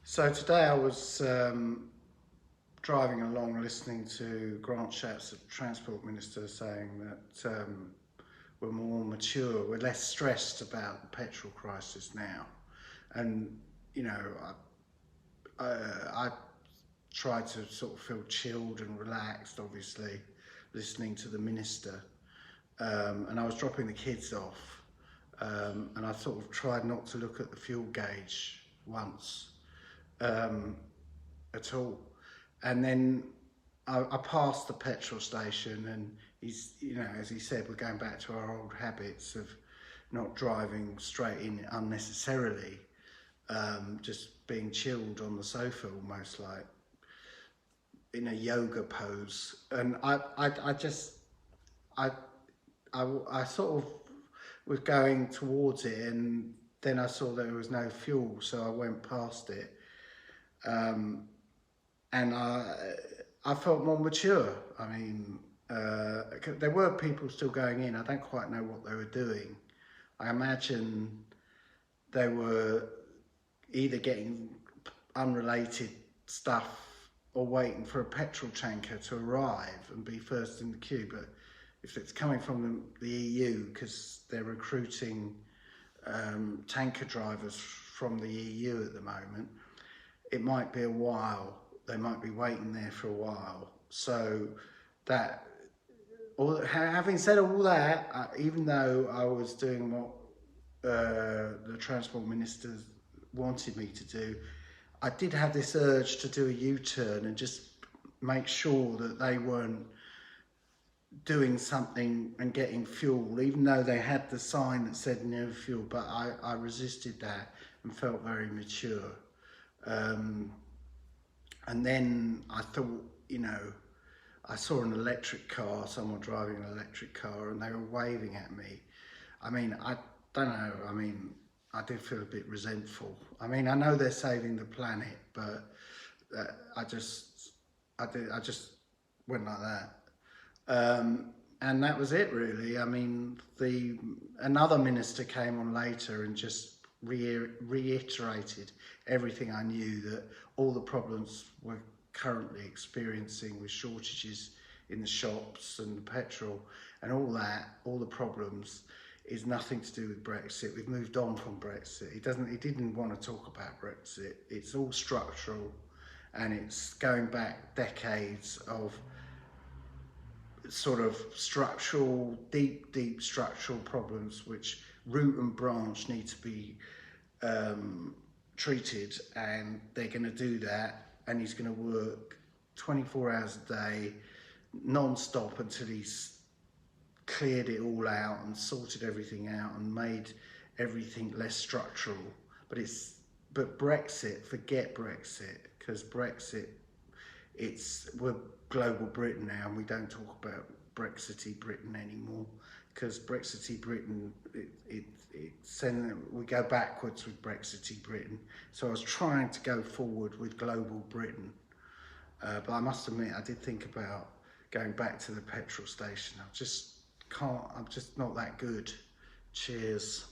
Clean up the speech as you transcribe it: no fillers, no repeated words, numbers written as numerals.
So today I was driving along listening to Grant Shapps, the Transport Minister, saying that we're more mature, we're less stressed about the petrol crisis now. And, you know, I try to sort of feel chilled and relaxed, obviously, listening to the Minister. And I was dropping the kids off, and I sort of tried not to look at the fuel gauge once. Um, at all. And then I passed the petrol station, and as he said, we're going back to our old habits of not driving straight in unnecessarily, just being chilled on the sofa, almost like in a yoga pose. And I, I sort of was going towards it, and then I saw that there was no fuel, so I went past it. Um, and I felt more mature. I mean, there were people still going in. I don't quite know what they were doing. I imagine they were either getting unrelated stuff or waiting for a petrol tanker to arrive and be first in the queue. But if it's coming from the EU, because they're recruiting tanker drivers from the EU at the moment, it might be a while. They might be waiting there for a while. So that, having said all that, even though I was doing what the Transport Minister wanted me to do, I did have this urge to do a U-turn and just make sure that they weren't doing something and getting fuel, even though they had the sign that said no fuel. But I resisted that and felt very mature. And then I thought, I saw an electric car, someone driving an electric car, and they were waving at me. I mean, I don't know, I did feel a bit resentful. I mean, I know they're saving the planet, but I just went like that. And that was it, really. I mean, another minister came on later and just reiterated everything I knew, that all the problems we're currently experiencing with shortages in the shops and the petrol and all that, all the problems, is nothing to do with Brexit. We've moved on from Brexit. He didn't want to talk about Brexit. It's all structural, and it's going back decades of sort of structural, deep structural problems which root and branch need to be treated, and they're going to do that, and he's going to work 24 hours a day non-stop until he's cleared it all out and sorted everything out and made everything less structural. But Brexit, forget Brexit, because Brexit, we're global Britain now, and we don't talk about Brexity Britain anymore, because Brexity Britain, we go backwards with Brexity Britain. So I was trying to go forward with global Britain, but I must admit I did think about going back to the petrol station. I just can't. I'm just not that good. Cheers.